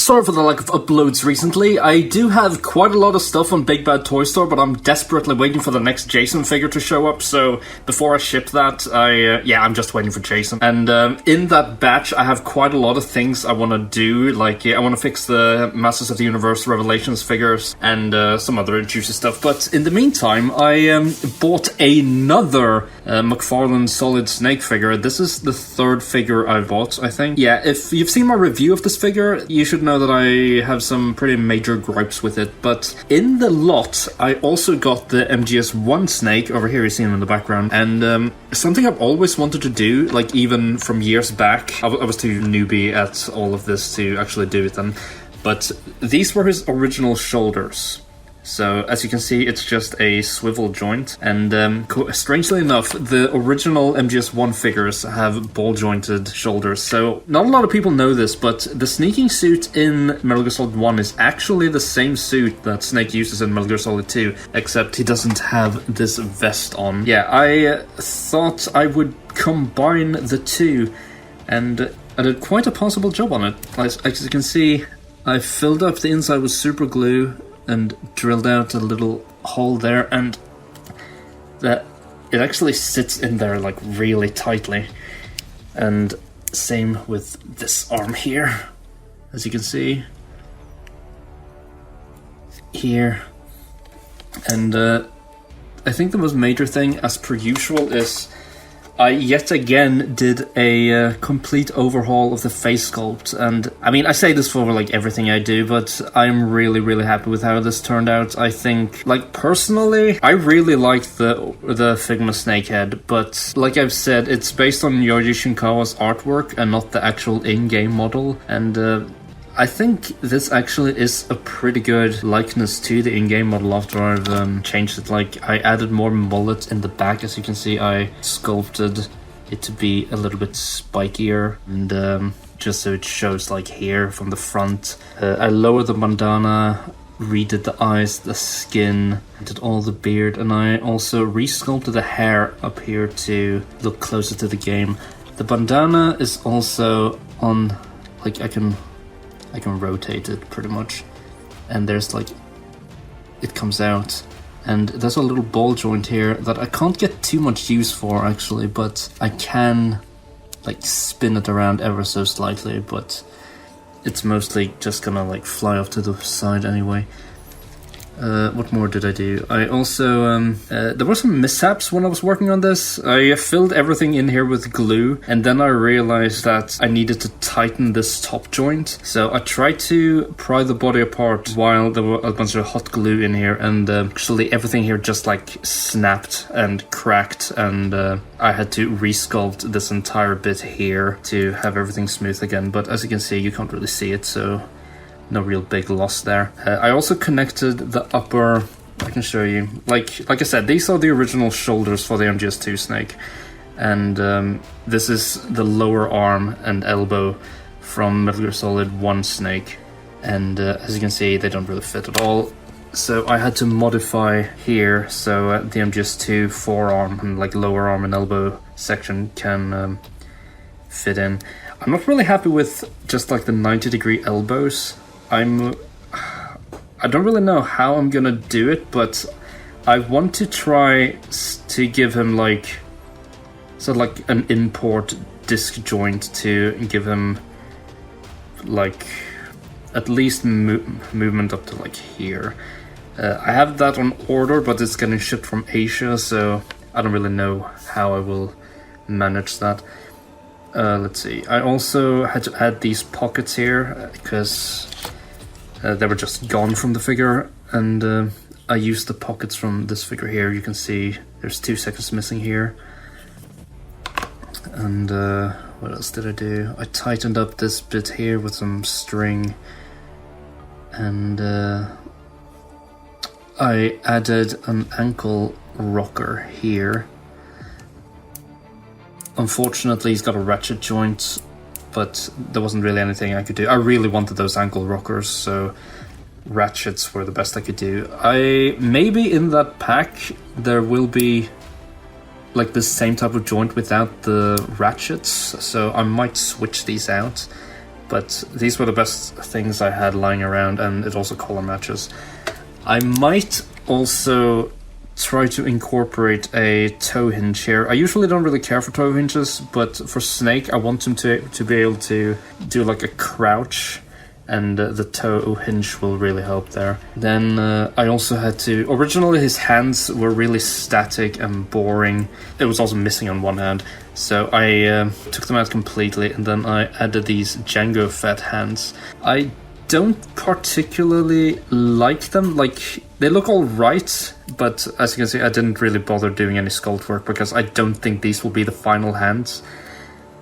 sorry for the lack of uploads recently. I do have quite a lot of stuff on Big Bad Toy Store, but I'm desperately waiting for the next Jason figure to show up, so before I ship that, I'm just waiting for Jason. And in that batch, I have quite a lot of things I want to do, like, I want to fix the Masters of the Universe Revelations figures, and some other juicy stuff. But in the meantime, I bought another McFarlane Solid Snake figure. This is the third figure I bought, I think. Yeah, if you've seen my review of this figure, you should know that I have some pretty major gripes with it. But in the lot, I also got the MGS1 Snake. Over here, you see him in the background. And something I've always wanted to do, like even from years back. I was too newbie at all of this to actually do it then. But these were his original shoulders. So, as you can see, it's just a swivel joint, and strangely enough, the original MGS1 figures have ball-jointed shoulders, so not a lot of people know this, but the sneaking suit in Metal Gear Solid 1 is actually the same suit that Snake uses in Metal Gear Solid 2, except he doesn't have this vest on. Yeah, I thought I would combine the two, and I did quite a possible job on it. As you can see, I filled up the inside with super glue, and drilled out a little hole there, and that it actually sits in there like really tightly. And same with this arm here, as you can see here. And I think the most major thing, as per usual, is I yet again did a complete overhaul of the face sculpt, and I mean, I say this for like everything I do, but I'm really happy with how this turned out. I think, like, personally, I really like the Figma Snakehead, but like I've said, it's based on Yoji Shinkawa's artwork and not the actual in-game model, and I think this actually is a pretty good likeness to the in-game model after I've changed it. Like, I added more mullet in the back. As you can see, I sculpted it to be a little bit spikier, and just so it shows like here from the front. I lowered the bandana, redid the eyes, the skin, did all the beard, and I also re-sculpted the hair up here to look closer to the game. The bandana is also on, like, I can rotate it pretty much, and there's like, it comes out, and there's a little ball joint here that I can't get too much use for actually, but I can like spin it around ever so slightly, but it's mostly just gonna like fly off to the side anyway. What more did I do? I also, there were some mishaps when I was working on this. I filled everything in here with glue, and then I realized that I needed to tighten this top joint. So I tried to pry the body apart while there were a bunch of hot glue in here, and actually everything here just like snapped and cracked, and I had to resculpt this entire bit here to have everything smooth again. But as you can see, you can't really see it, so no real big loss there. I also connected the upper, I can show you, like I said, these are the original shoulders for the MGS2 Snake, and this is the lower arm and elbow from Metal Gear Solid 1 Snake, and as you can see, they don't really fit at all. So I had to modify here so the MGS2 forearm and like lower arm and elbow section can fit in. I'm not really happy with just like the 90-degree elbows. I don't really know how I'm gonna do it, but I want to try to give him like sort of like an import disc joint to give him like at least movement up to like here. I have that on order, but it's getting shipped from Asia, so I don't really know how I will manage that. Let's see. I also had to add these pockets here because they were just gone from the figure, and I used the pockets from this figure here. You can see there's 2 seconds missing here. And what else did I do? I tightened up this bit here with some string, and I added an ankle rocker here. Unfortunately, he's got a ratchet joint, but there wasn't really anything I could do. I really wanted those ankle rockers, so ratchets were the best I could do. Maybe in that pack there will be like the same type of joint without the ratchets, so I might switch these out. But these were the best things I had lying around, and it also color matches. I might also try to incorporate a toe hinge here. I usually don't really care for toe hinges, but for Snake I want him to be able to do like a crouch, and the toe hinge will really help there. Then I also had to... Originally his hands were really static and boring. It was also missing on one hand, so I took them out completely, and then I added these Django fat hands. I don't particularly like them. Like, they look alright, but as you can see I didn't really bother doing any sculpt work because I don't think these will be the final hands.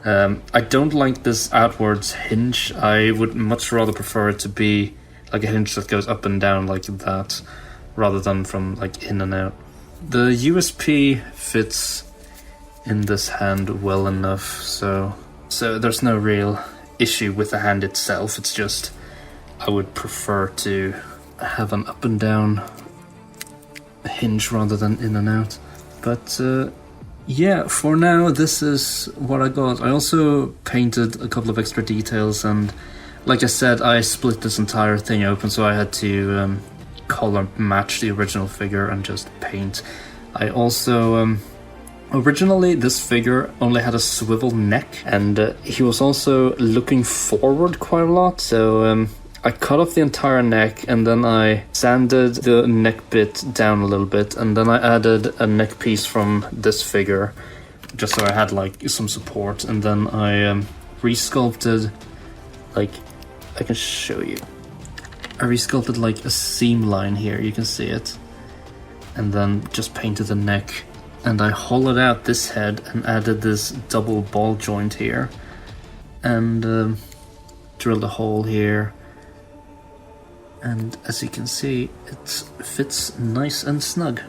I don't like this outwards hinge. I would much rather prefer it to be like a hinge that goes up and down like that, rather than from like in and out. The USP fits in this hand well enough, so there's no real issue with the hand itself. It's just I would prefer to have an up and down hinge rather than in and out. But yeah, for now this is what I got. I also painted a couple of extra details, and like I said, I split this entire thing open, so I had to color match the original figure and just paint. I also originally this figure only had a swivel neck, and he was also looking forward quite a lot, so I cut off the entire neck, and then I sanded the neck bit down a little bit, and then I added a neck piece from this figure, just so I had like some support, and then I resculpted, like, I can show you. I resculpted like a seam line here, you can see it, and then just painted the neck, and I hollowed out this head and added this double ball joint here, and drilled a hole here. And as you can see, it fits nice and snug.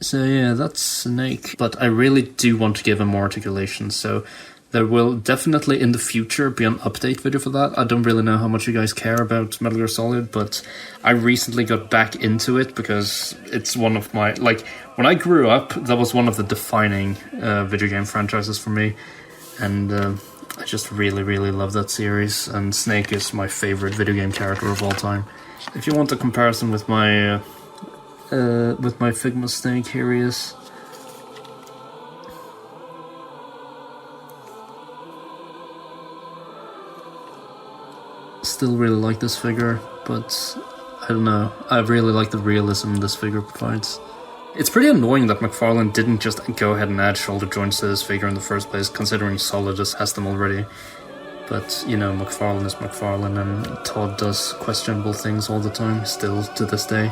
So yeah, that's Snake. But I really do want to give him more articulation, so there will definitely in the future be an update video for that. I don't really know how much you guys care about Metal Gear Solid, but I recently got back into it because it's one of my... Like, when I grew up, that was one of the defining video game franchises for me. And I just really, really love that series, and Snake is my favorite video game character of all time. If you want a comparison with my Figma Snake, here he is. Still really like this figure, but I don't know, I really like the realism this figure provides. It's pretty annoying that McFarlane didn't just go ahead and add shoulder joints to this figure in the first place, considering Solidus has them already. But, you know, McFarlane is McFarlane, and Todd does questionable things all the time, still to this day.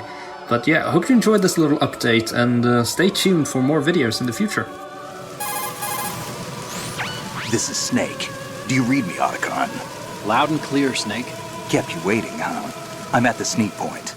But yeah, I hope you enjoyed this little update, and stay tuned for more videos in the future. This is Snake. Do you read me, Otacon? Loud and clear, Snake. Kept you waiting, huh? I'm at the sneak point.